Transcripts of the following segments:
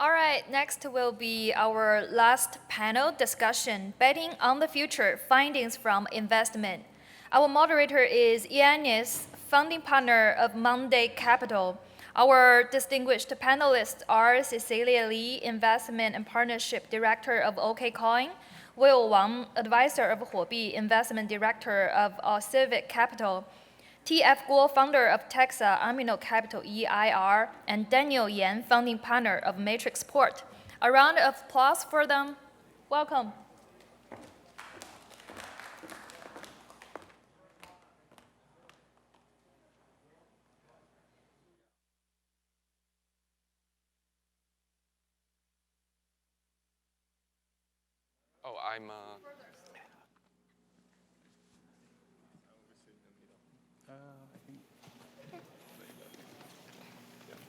All right, next will be our last panel discussion, betting on the future, findings from investment. Our moderator is Yanis, founding partner of Monday Capital. Our distinguished panelists are Cecilia Lee, Investment and Partnership Director of OKCoin, Will Wang, Advisor of Huobi, Investment Director of Civic Capital, TF Guo, founder of Texa Amino Capital EIR, and Daniel Yan, founding partner of Matrix Port. A round of applause for them. Welcome. Oh, I'm.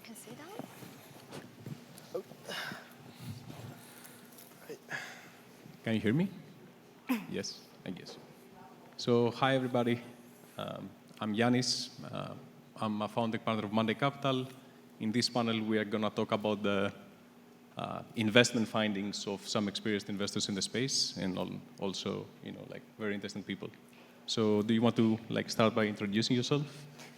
Can sit down? Can you hear me? Yes, I guess. So, hi everybody. I'm Yanis. I'm a founding partner of Monday Capital. In this panel, we are going to talk about the investment findings of some experienced investors in the space, and also, very interesting people. So, do you want to start by introducing yourself?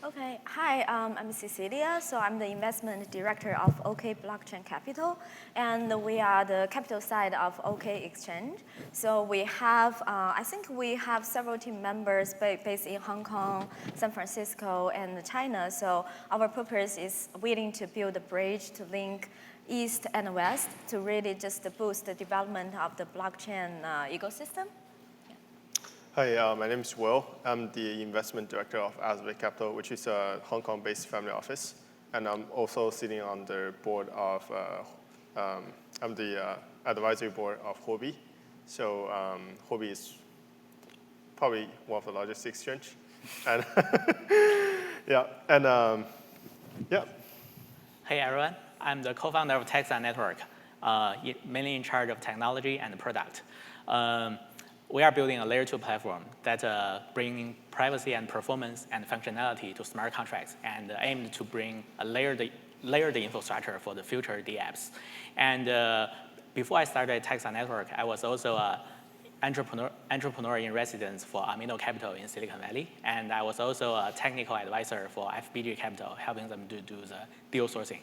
Okay. Hi, I'm Cecilia. So I'm the investment director of OK Blockchain Capital, and we are the capital side of OK Exchange. So we have, I think we have several team members based in Hong Kong, San Francisco, and China. So our purpose is willing to build a bridge to link East and West to really just boost the development of the blockchain ecosystem. Hi, my name is Will. I'm the investment director of Civic Capital, which is a Hong Kong-based family office. And I'm also sitting on the board of, I'm the advisory board of Huobi. So Huobi is probably one of the largest exchange. And yeah. Hey everyone, I'm the co-founder of Texa Network, mainly in charge of technology and product. We are building a layer 2 platform that bringing privacy and performance and functionality to smart contracts and aimed to bring a layered infrastructure for the future DApps. And before I started Texa Network, I was also an entrepreneur in residence for Amino Capital in Silicon Valley. And I was also a technical advisor for FBG Capital, helping them to do the deal sourcing.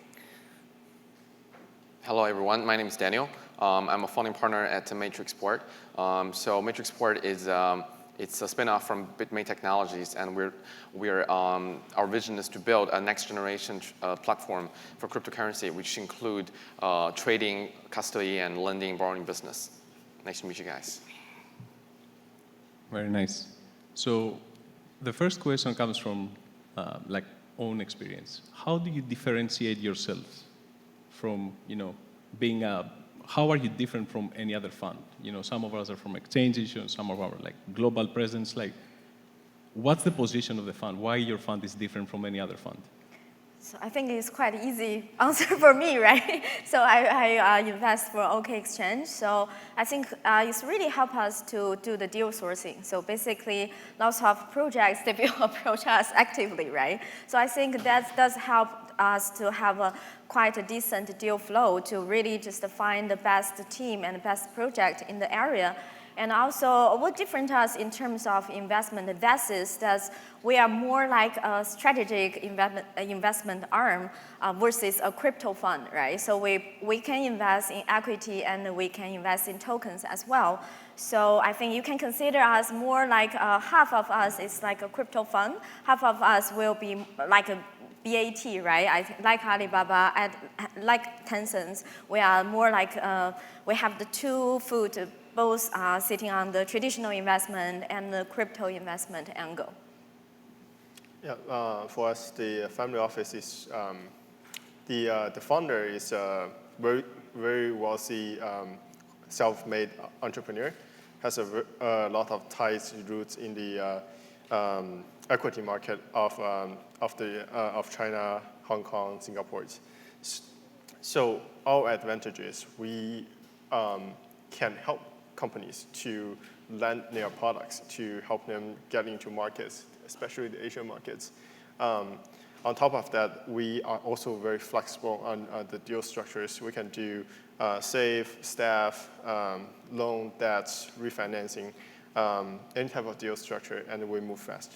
Hello, everyone. My name is Daniel. I'm a founding partner at Matrix Port. So Matrix Port is it's a spinoff from Bitmain Technologies, and our vision is to build a next generation platform for cryptocurrency, which include trading, custody, and lending, borrowing business. Nice to meet you guys. Very nice. So the first question comes from own experience. How do you differentiate yourselves from being how are you different from any other fund? Some of us are from exchanges, some of our global presence. What's the position of the fund? Why your fund is different from any other fund? So I think it's quite an easy answer for me, right? So I invest for OK Exchange. So I think it's really helped us to do the deal sourcing. So basically, lots of projects, they will approach us actively, right? So I think that does help us to have quite a decent deal flow to really just find the best team and the best project in the area. And also, what different us in terms of investment thesis that we are more like a strategic investment arm versus a crypto fund, right? So we can invest in equity and we can invest in tokens as well. So I think you can consider us more like half of us is like a crypto fund, half of us will be like a BAT, right? Like Alibaba, like Tencent, we are more like, we have the two foot, both are sitting on the traditional investment and the crypto investment angle. Yeah, for us, the family office is, the founder is a very, very wealthy, self-made entrepreneur, has a lot of ties, roots in the equity market of China, Hong Kong, Singapore. So our advantage is we can help companies to lend their products to help them get into markets, especially the Asian markets. On top of that, we are also very flexible on the deal structures. We can do save, staff, loan, debts, refinancing, any type of deal structure, and we move fast.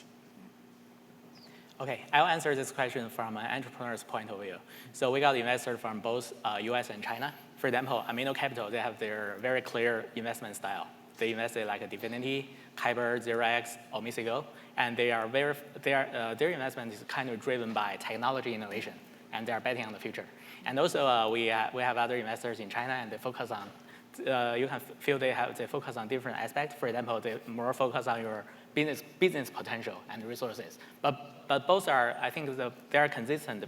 Okay, I'll answer this question from an entrepreneur's point of view. So we got investors from both US and China. For example, Amino Capital, they have their very clear investment style. They invested like Divinity, Kyber, 0x, or Misigo, and their investment is kind of driven by technology innovation, and they are betting on the future. And also we have other investors in China, and they focus on, you can feel they focus on different aspects. For example, they more focus on your business potential and resources. But both are, I think they are consistent.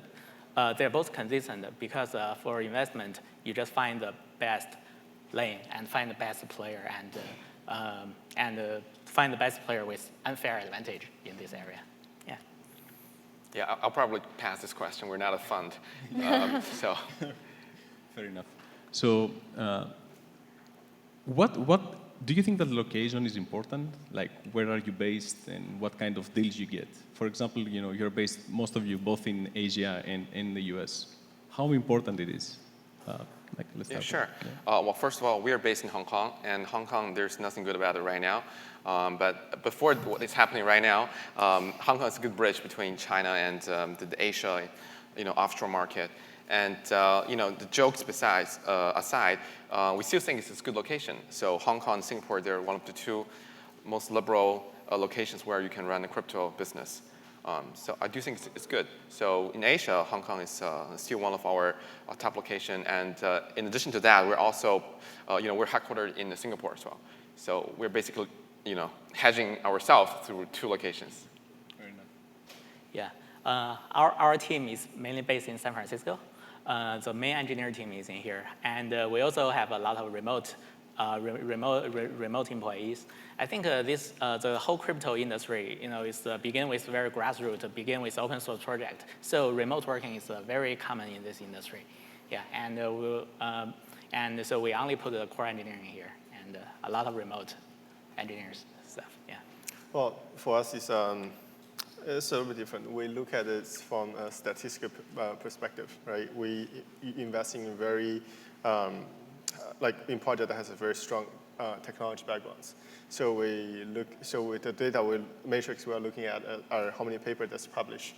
They're both consistent because for investment, you just find the best lane and find the best player and find the best player with unfair advantage in this area. Yeah. Yeah, I'll probably pass this question. We're not a fund, so. Fair enough. So, what do you think that location is important? Like, where are you based, and what kind of deals you get? For example, you're based, most of you, both in Asia and in the US. How important it is? Let's Yeah, start sure. with that. Well, first of all, we are based in Hong Kong, and Hong Kong, there's nothing good about it right now. But before what is happening right now, Hong Kong is a good bridge between China and the Asia, offshore market. And the jokes aside, we still think it's a good location. So Hong Kong and Singapore, they're one of the two most liberal locations where you can run a crypto business. So I do think it's good. So in Asia, Hong Kong is still one of our top locations. And in addition to that, we're also, we're headquartered in Singapore as well. So we're basically, hedging ourselves through two locations. Fair enough. Yeah, our team is mainly based in San Francisco. The main engineering team is in here, and we also have a lot of remote employees. I think the whole crypto industry, is begin with very grassroots, begin with open source project. So remote working is very common in this industry. Yeah, and so we only put the core engineering here, and a lot of remote engineers stuff. Yeah. Well, for us, it's a little bit different. We look at it from a statistical perspective, right? We invest in very, in project that has a very strong technology backgrounds. So with the data matrix we're looking at are how many papers that's published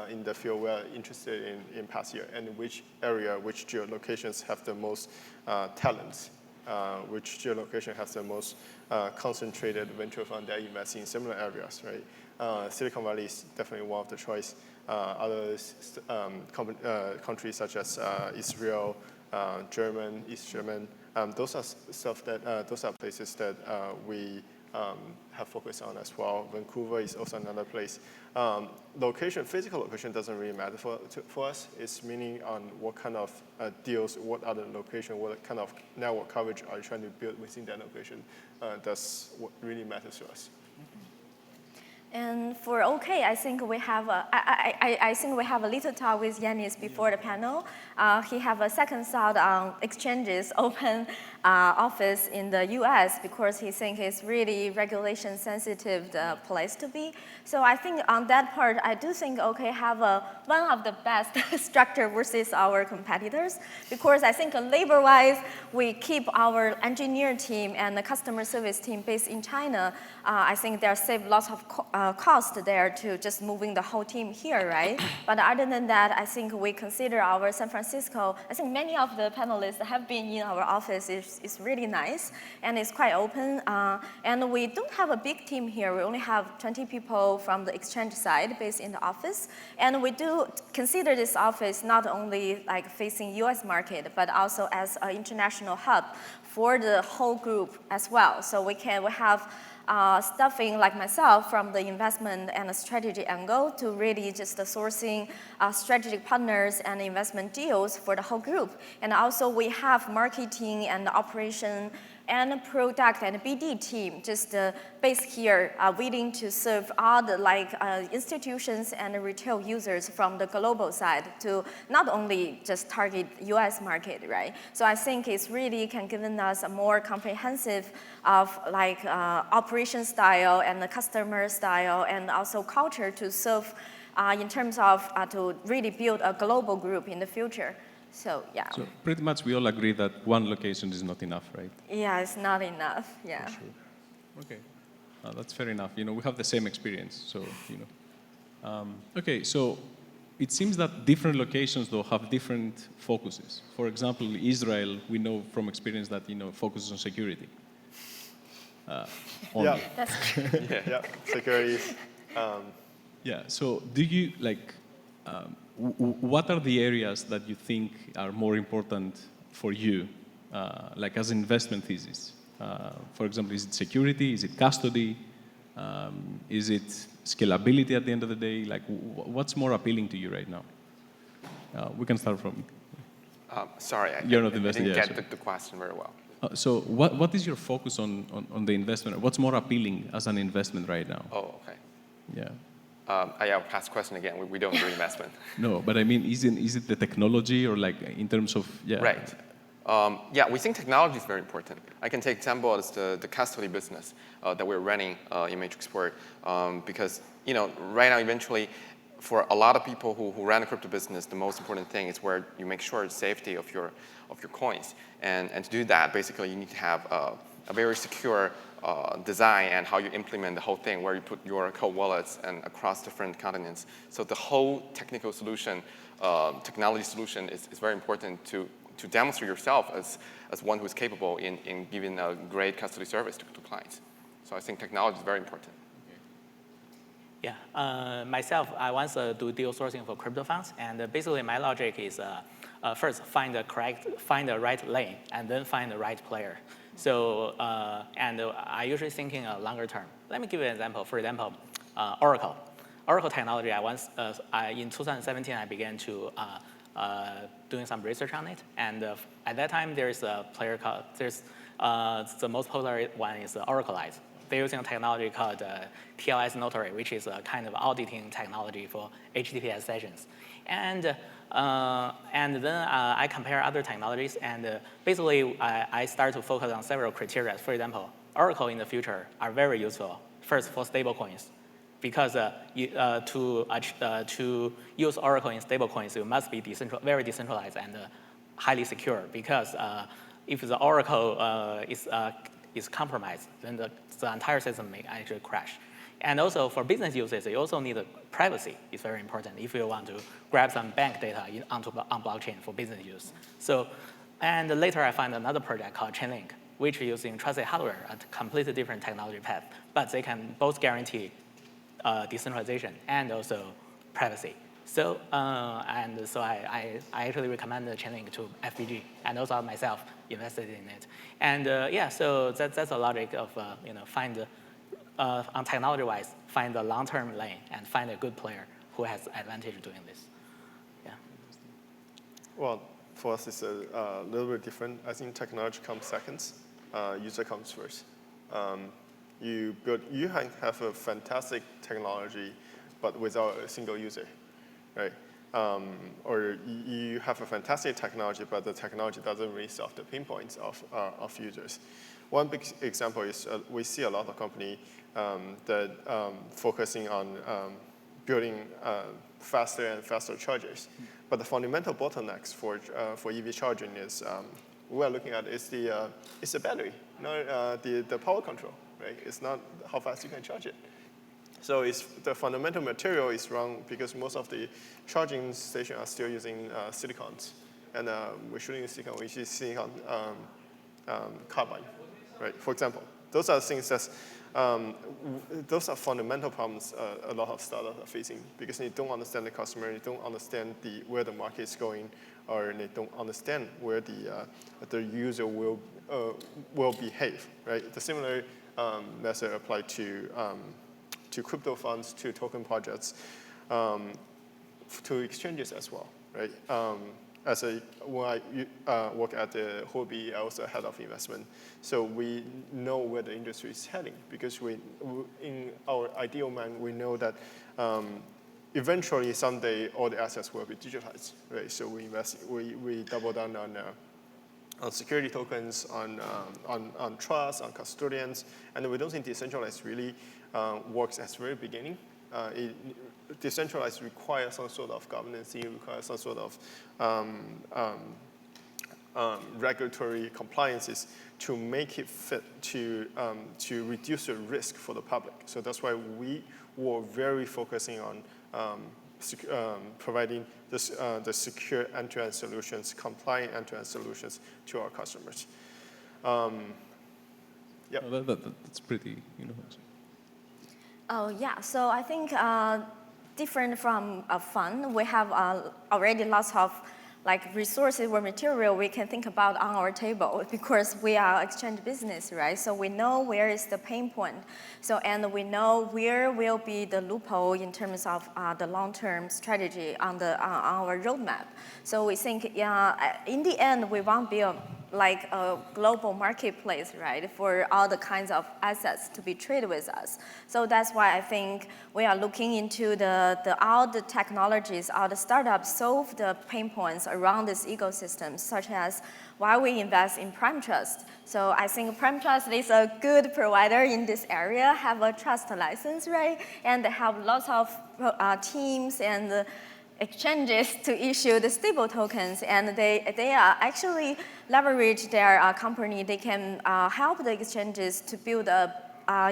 in the field we're interested in past year, and which area, which geolocations have the most talents, which geolocation has the most concentrated venture fund that invest in similar areas, right? Silicon Valley is definitely one of the choice. Other countries such as Israel, East German, those are places that we have focused on as well. Vancouver is also another place. Physical location doesn't really matter for us. It's meaning on what kind of deals, what other location, what kind of network coverage are you trying to build within that location. That's what really matters to us. And for OK, I think we have a little talk with Yanis before the panel. He have a second thought on exchanges open office in the US because he thinks it's really regulation sensitive place to be. So I think on that part, I do think OK have one of the best structure versus our competitors because I think labor-wise, we keep our engineer team and the customer service team based in China. I think they're save lots of cost there to just moving the whole team here, right? But other than that, I think we consider our San Francisco. I think many of the panelists have been in our office. It's really nice and it's quite open. And we don't have a big team here. We only have 20 people from the exchange side based in the office. And we do consider this office not only like facing US market, but also as an international hub for the whole group as well. So we have staffing like myself from the investment and the strategy angle to really just sourcing strategic partners and investment deals for the whole group. And also we have marketing and operation and product and BD team just based here, willing to serve all the institutions and retail users from the global side to not only just target US market, right? So I think it's really can give us a more comprehensive of operation style and the customer style and also culture to serve in terms of to really build a global group in the future. So yeah. So pretty much we all agree that one location is not enough, right? Yeah, it's not enough. Yeah. For sure. Okay, that's fair enough. You know, we have the same experience, so you know. Okay, so it seems that different locations though have different focuses. For example, Israel, we know from experience that focuses on security. Only. Yeah. That's Yeah, security. Yeah. So do you what are the areas that you think are more important for you, like as investment thesis? For example, is it security? Is it custody? Is it scalability at the end of the day? Like, what's more appealing to you right now? We can start from. Sorry, You're not I investing, didn't yeah, get sure. the question very well. So what is your focus on the investment? What's more appealing as an investment right now? Oh, okay. Yeah. I'll pass the question again. We don't do investment. No, but I mean, is it the technology or like in terms of, yeah. Right. Yeah, we think technology is very important. I can take example as the custody business that we're running in Matrixport because right now eventually for a lot of people who run a crypto business, the most important thing is where you make sure the safety of your coins. And to do that, basically you need to have a very secure design and how you implement the whole thing, where you put your cold wallets and across different continents. So the whole technical solution, technology solution is very important to demonstrate yourself as one who is capable in giving a great custody service to clients. So I think technology is very important. Yeah, myself, I once do deal sourcing for crypto funds, and basically my logic is first find the right lane, and then find the right player. So, and I usually thinking longer term. Let me give you an example. For example, Oracle. Oracle technology, in 2017, I began to doing some research on it, and at that time, there's a player called, the most popular one is Oracleize. They're using a technology called TLS Notary, which is a kind of auditing technology for HTTPS sessions. And then I compare other technologies, and basically I start to focus on several criteria. For example, Oracle in the future are very useful. First, for stablecoins, because to use Oracle in stablecoins, you must be very decentralized and highly secure. Because if the Oracle is compromised, then the entire system may actually crash. And also for business users, you also need privacy. It's very important if you want to grab some bank data on blockchain for business use. So, and later I found another project called Chainlink, which is using trusted hardware, a completely different technology path, but they can both guarantee decentralization and also privacy. So, and so I actually recommend the Chainlink to FBG, and also myself invested in it. And yeah, so that's a logic of find on technology-wise, find the long-term lane and find a good player who has advantage doing this. Yeah. Well, for us, it's a little bit different. I think technology comes second, user comes first. You have a fantastic technology, but without a single user, right? Or you have a fantastic technology, but the technology doesn't really solve the pain points of users. One big example is we see a lot of companies that focusing on building faster and faster chargers. But the fundamental bottlenecks for EV charging is we're looking at is the battery, not the power control, right? It's not how fast you can charge it. So the fundamental material is wrong because most of the charging stations are still using silicons. And we're shooting silicon, which is silicon carbide, right? For example, those are things that, those are fundamental problems a lot of startups are facing because they don't understand the customer, they don't understand where the market is going, or they don't understand where the user will behave, right? The similar method applied to crypto funds, to token projects, to exchanges as well, right? When I work at the Hobby, I also head of investment. So we know where the industry is heading because in our ideal mind, we know that eventually someday all the assets will be digitized, right? So we double down on security tokens, on trust, on custodians, and we don't think decentralized really works at the very beginning. decentralized requires some sort of governance, it requires some sort of regulatory compliances to make it fit to reduce the risk for the public. So that's why we were very focusing on providing this, the secure end-to-end solutions, compliant end-to-end solutions to our customers. Yeah. That's pretty, Oh, yeah. So I think different from a fund, we have already lots of resources or material we can think about on our table because we are exchange business, right? So we know where is the pain point. So, and we know where will be the loophole in terms of the long-term strategy on our roadmap. So we think, in the end, we want to be a global marketplace, right, for all the kinds of assets to be traded with us. So that's why I think we are looking into all the technologies, all the startups solve the pain points around this ecosystem, such as why we invest in Prime Trust. So I think Prime Trust is a good provider in this area, have a trust license, right, and they have lots of teams and exchanges to issue the stable tokens, and they are actually leverage their company. They can help the exchanges to build a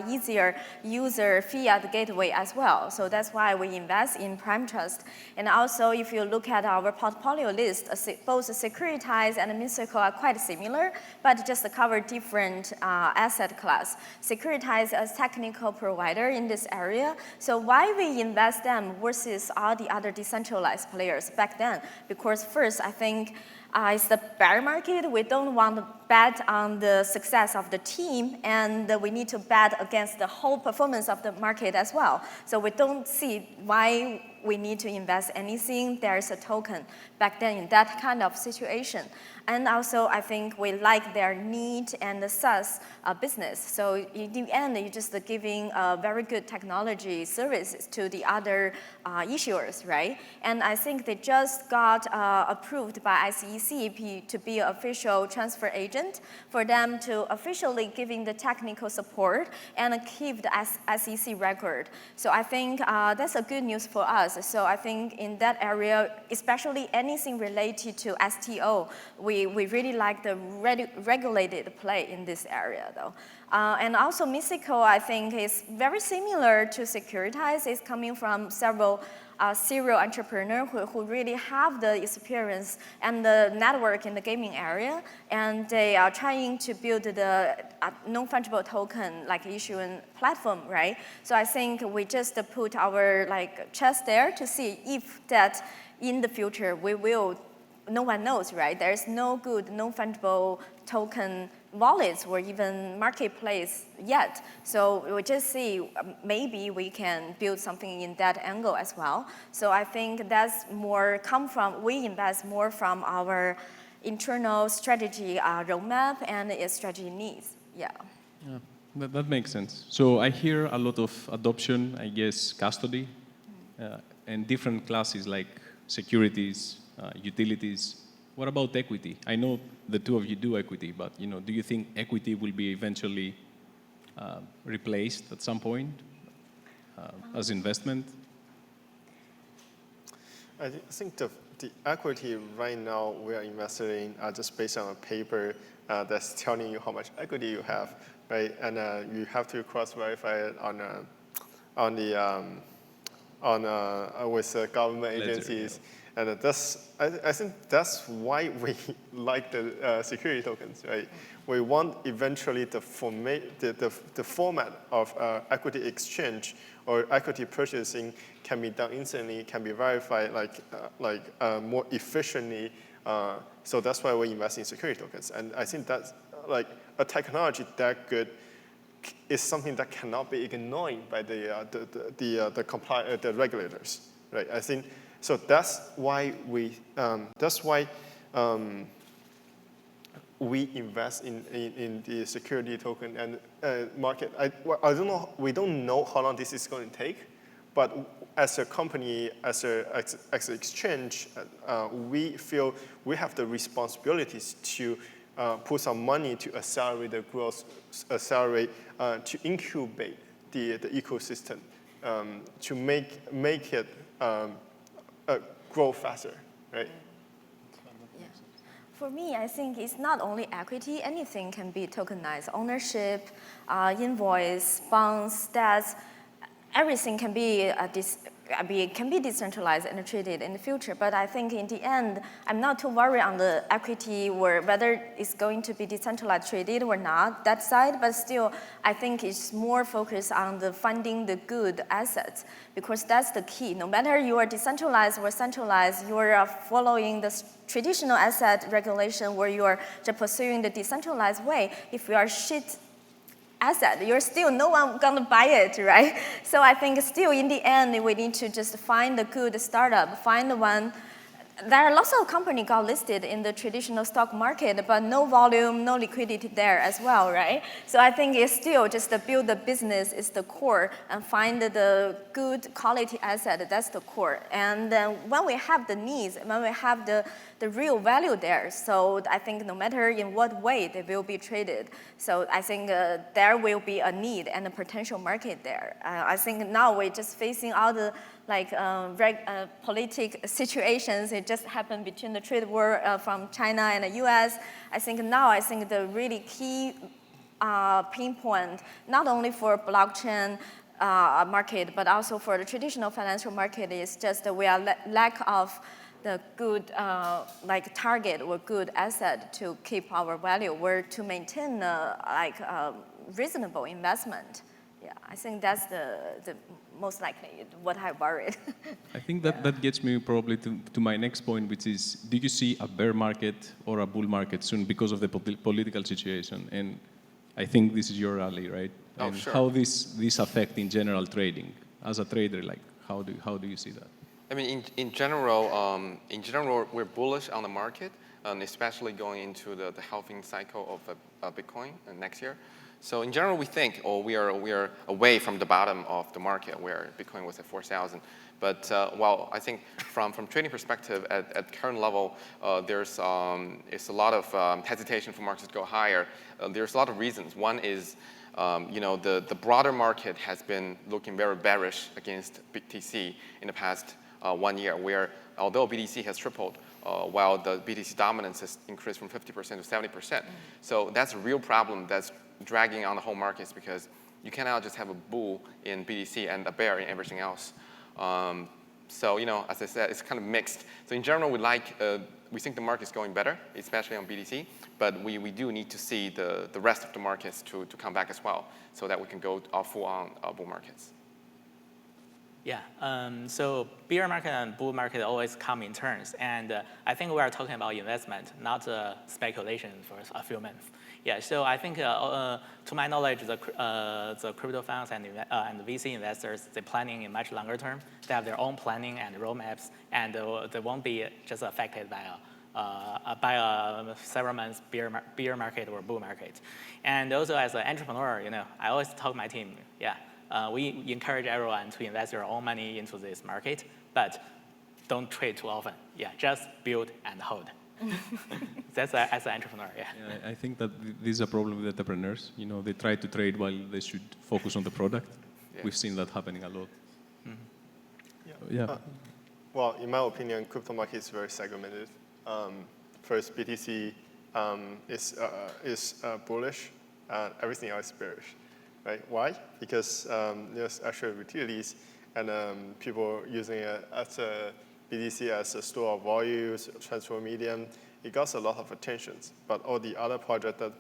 easier user fiat gateway as well. So that's why we invest in Prime Trust. And also, if you look at our portfolio list, both Securitize and Mystical are quite similar, but just cover different asset class. Securitize as technical provider in this area. So why we invest them versus all the other decentralized players back then? Because first, I think it's the bear market. We don't want to bet on the success of the team, and we need to bet against the whole performance of the market as well. So we don't see why we need to invest anything. There's a token back then in that kind of situation. And also, I think we like their need and the SaaS business. So in the end, you're just giving very good technology services to the other issuers, right? And I think they just got approved by SEC to be an official transfer agent for them to officially giving the technical support and keep the SEC record. So I think that's a good news for us. So I think in that area, especially anything related to STO, we really like the regulated play in this area, though. And also Mystical, I think, is very similar to Securitize. It's coming from several serial entrepreneurs who really have the experience and the network in the gaming area, and they are trying to build the non-fungible token issuing platform, right? So I think we just put our chest there to see if that in the future we will. No one knows, right? There's no good non-fungible token wallets or even marketplace yet. So we just see maybe we can build something in that angle as well. So I think that's more we invest more from our internal strategy roadmap and its strategy needs, yeah. That makes sense. So I hear a lot of adoption, I guess, custody, and different classes like securities, utilities. What about equity? I know the two of you do equity, but do you think equity will be eventually replaced at some point as investment? I think the equity right now we are investing in just based on a paper that's telling you how much equity you have, right? And you have to cross-verify it with government agencies. Yeah. And I think that's why we like the security tokens, right? We want eventually the format of equity exchange or equity purchasing can be done instantly, can be verified more efficiently. So that's why we invest in security tokens. And I think that's a technology that good is something that cannot be ignored by the regulators, right? I think. So that's why we invest in the security token and market. I don't know. We don't know how long this is going to take, but as a company, as an exchange, we feel we have the responsibilities to put some money to accelerate the growth, to incubate the ecosystem to make it grow faster, right? For me, I think it's not only equity. Anything can be tokenized. Ownership, invoice, bonds, debts, everything can be can be decentralized and traded in the future. But I think in the end, I'm not too worried on the equity or whether it's going to be decentralized traded or not, that side. But still, I think it's more focused on the finding the good assets, because that's the key. No matter you are decentralized or centralized, you are following the traditional asset regulation where you are just pursuing the decentralized way. If you are shit asset, you're still no one gonna buy it, right? So I think still in the end, we need to just find a good startup, find the one. There are lots of companies got listed in the traditional stock market, but no volume, no liquidity there as well, right? So I think it's still just to build the business is the core and find the good quality asset, that's the core. And then when we have the needs, when we have the real value there, so I think no matter in what way they will be traded, so I think there will be a need and a potential market there. I think now we're just facing all the political situations. It just happened between the trade war from China and the US. I think the really key pinpoint, not only for blockchain market, but also for the traditional financial market, is just that we are lack of the good target or good asset to keep our value or to maintain reasonable investment. Yeah, I think that's the most likely what I worried. I think that gets me probably to my next point, which is, do you see a bear market or a bull market soon because of the political situation? And I think this is your rally, right? Oh, and sure. how this affect in general trading? As a trader, how do you see that? I mean, in general, we're bullish on the market, especially going into the halving cycle of Bitcoin next year. So in general, we think, we are away from the bottom of the market where Bitcoin was at 4,000. But while I think from trading perspective, at current level, there's a lot of hesitation for markets to go higher. There's a lot of reasons. One is, the broader market has been looking very bearish against BTC in the past 1 year, where although BTC has tripled, while the BTC dominance has increased from 50% to 70%. So that's a real problem that's dragging on the whole markets, because you cannot just have a bull in BTC and a bear in everything else. So as I said, it's kind of mixed. So in general, we think the market is going better, especially on BTC, but we do need to see the rest of the markets to come back as well, so that we can go full on bull markets. Yeah, so bear market and bull market always come in turns. And I think we are talking about investment, not speculation for a few months. Yeah, so I think to my knowledge, the crypto funds and VC investors, they're planning in much longer term. They have their own planning and roadmaps, and they won't be just affected by a several months bear market or bull market. And also as an entrepreneur, I always tell my team, we encourage everyone to invest their own money into this market, but don't trade too often. Yeah, just build and hold. That's as an entrepreneur, yeah. I think that this is a problem with entrepreneurs. They try to trade while they should focus on the product. Yeah. We've seen that happening a lot. Mm-hmm. Yeah. Well, in my opinion, crypto market is very segmented. First, BTC is bullish, and everything else is bearish. Right? Why? Because there's actual utilities, and people using it as a BTC as a store of values, transfer medium. It got a lot of attention, but all the other projects that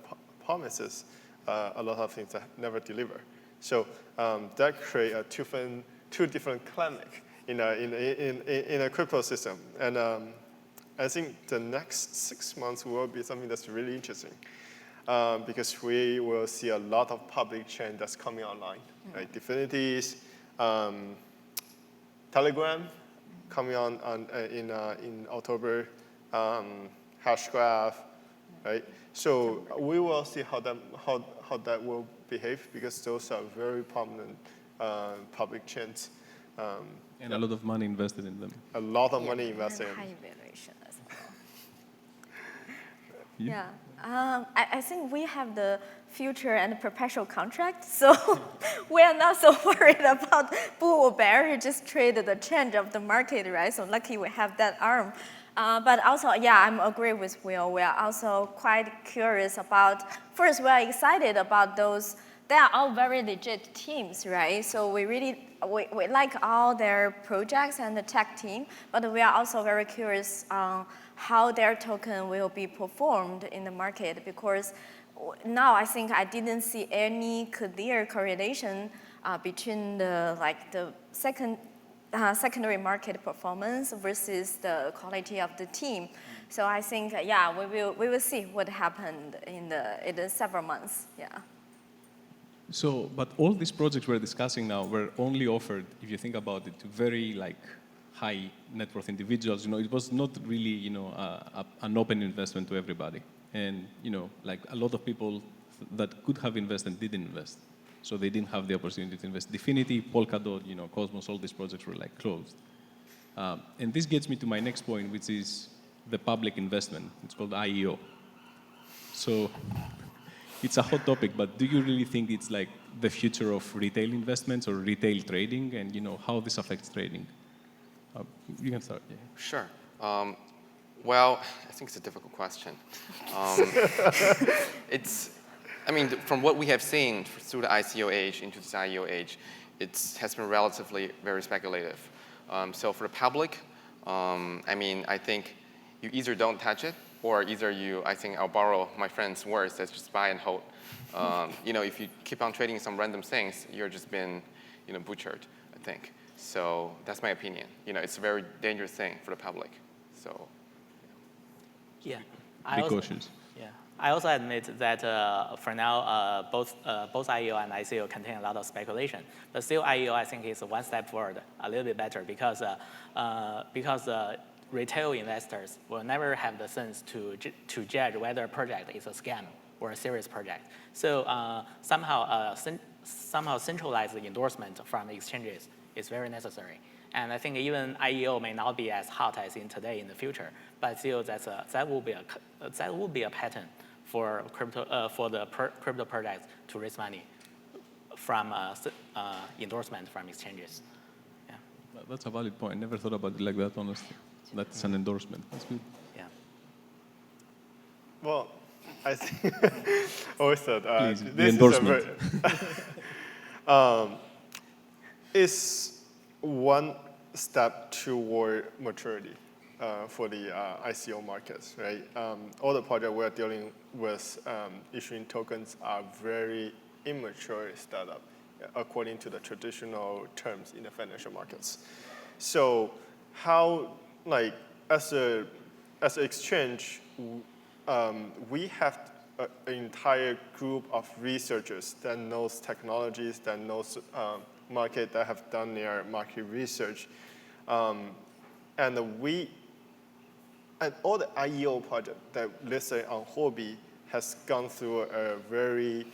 promises a lot of things that never deliver. So that create two different clinic in a crypto system. And I think the next 6 months will be something that's really interesting. Because we will see a lot of public chain that's coming online, right? Definities, Telegram coming on in October, Hashgraph, right? So we will see how that will behave, because those are very prominent public chains. And a lot of money invested in them. A lot of money invested. High valuation as well. Yeah. I think we have the future and perpetual contract, so we are not so worried about bull or bear. You just trade the change of the market, right? So lucky we have that arm. But also, yeah, I'm agree with Will. We are also quite curious about, first, we are excited about those, they are all very legit teams, right? So we really, we like all their projects and the tech team, but we are also very curious on how their token will be performed in the market, because now I think I didn't see any clear correlation between the secondary market performance versus the quality of the team. So I think, yeah, we will see what happened in the several months, yeah. So, but all these projects we're discussing now were only offered, if you think about it, to very high net worth individuals. It was not really, an open investment to everybody. And, a lot of people that could have invested didn't invest. So they didn't have the opportunity to invest. Definity, Polkadot, Cosmos, all these projects were closed. And this gets me to my next point, which is the public investment. It's called IEO. So it's a hot topic, but do you really think it's the future of retail investments or retail trading, and how this affects trading? You can start. Yeah. Sure. Well, I think it's a difficult question. From what we have seen through the ICO age into this IEO age, it has been relatively very speculative. So for the public, I think you either don't touch it, or either I'll borrow my friend's words, that's just buy and hold. If you keep on trading some random things, you're just been, butchered, I think. So that's my opinion. It's a very dangerous thing for the public. So. Yeah. Be cautious. Yeah. I also admit that for now, both IEO and ICO contain a lot of speculation. But still, IEO, I think, is one step forward, a little bit better, because retail investors will never have the sense to judge whether a project is a scam or a serious project. So somehow centralized endorsement from the exchanges is very necessary. And I think even IEO may not be as hot as in today in the future, but still that will be a pattern for crypto projects to raise money from endorsement from exchanges. Yeah. That's a valid point. Never thought about it like that, honestly. That's an endorsement. That's good. Yeah. Well, I think always thought Please, the this endorsement. Is one step toward maturity for the ICO markets, right? All the projects we're dealing with issuing tokens are very immature startup, according to the traditional terms in the financial markets. So how, as an exchange, we have an entire group of researchers that knows technologies, that knows market, that have done their market research. And all the IEO project that, let's say, on Huobi has gone through a very,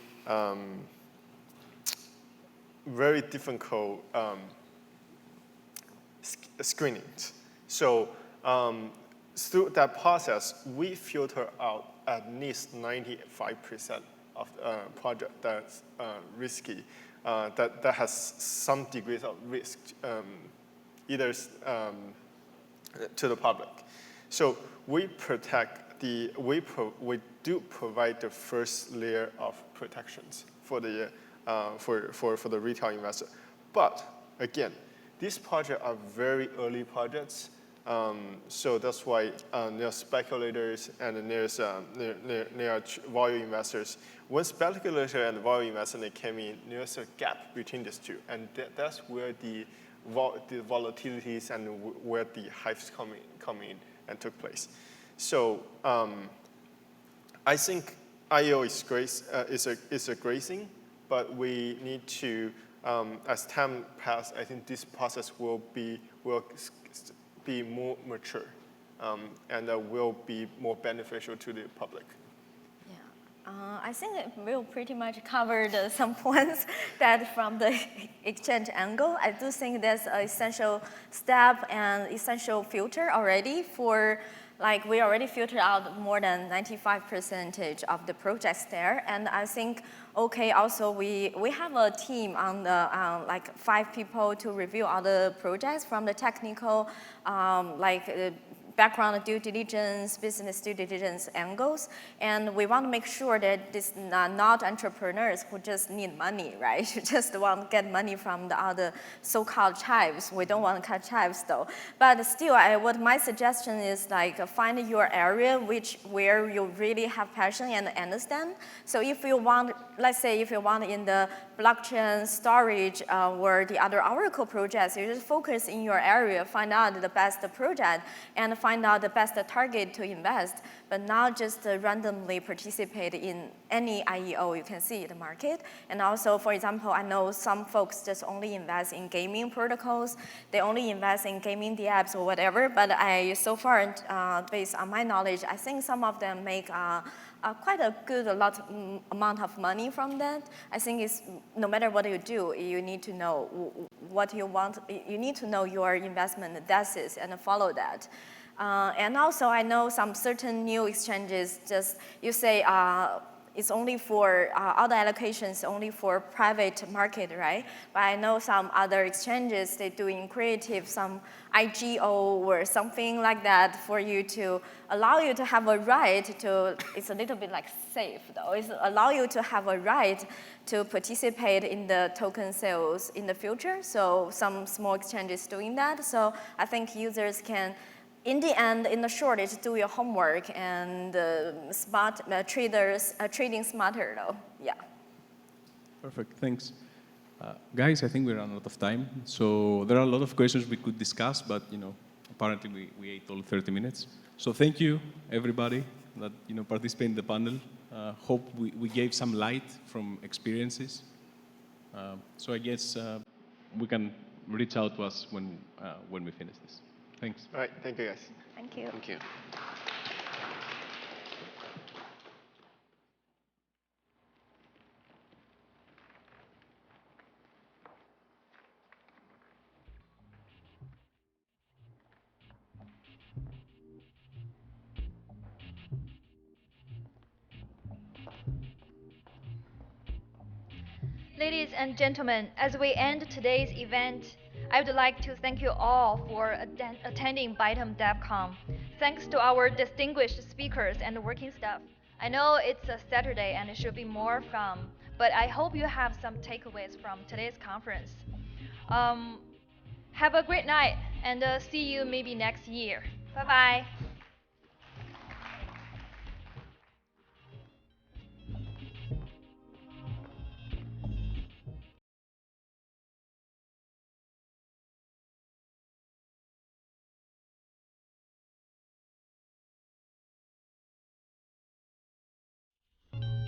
very difficult screenings. So through that process, we filter out at least 95% of project that's risky, that has some degrees of risk, either to the public. So we protect we do provide the first layer of protections for the retail investor. But again, these projects are very early projects. So that's why there are speculators and there are value investors. When speculator and value investor they came in, there's a gap between these two, and that's where the volatilities and where the hypes come in and took place. So I think IEO is a great thing, but we need to, as time passes, I think this process will be more mature, and will be more beneficial to the public. I think it will pretty much cover some points that from the exchange angle. I do think there's an essential step and essential filter already for like we already filtered out more than 95% of the projects there. And I think, okay, also we have a team on the, like 5 people to review all the projects from the technical, background due diligence, business due diligence angles. And we want to make sure that this not entrepreneurs who just need money, right? You just want to get money from the other so-called chives. We don't want to cut chives though. But still, what my suggestion is like find your area where you really have passion and understand. So if you want, let's say if you want in the blockchain storage or the other Oracle projects, you just focus in your area, find out the best project, and find out the best target to invest, but not just randomly participate in any IEO you can see in the market. And also, for example, I know some folks just only invest in gaming protocols. They only invest in gaming the apps or whatever, but so far, based on my knowledge, I think some of them make quite a good amount of money from that. I think it's, no matter what you do, you need to know what you want. You need to know your investment thesis and follow that. And also, I know some certain new exchanges just, you say it's only for, all the allocations only for private market, right? But I know some other exchanges, they're doing creative, some IGO or something like that for you to allow you to have a right to, it's a little bit like safe though, it's allow you to have a right to participate in the token sales in the future. So some small exchanges doing that. So I think users can, in the end, in the short, is do your homework and traders trading smarter though. Yeah. Perfect, thanks. Guys, I think we're running out of time. So there are a lot of questions we could discuss, but apparently we ate all 30 minutes. So thank you, everybody that participated in the panel. Hope we gave some light from experiences. So I guess we can reach out to us when we finish this. Thanks. All right, thank you guys. Thank you. Thank you. Ladies and gentlemen, as we end today's event, I would like to thank you all for attending Bytom DevCon. Thanks to our distinguished speakers and working staff. I know it's a Saturday and it should be more fun, but I hope you have some takeaways from today's conference. Um, have a great night and see you maybe next year. Bye bye.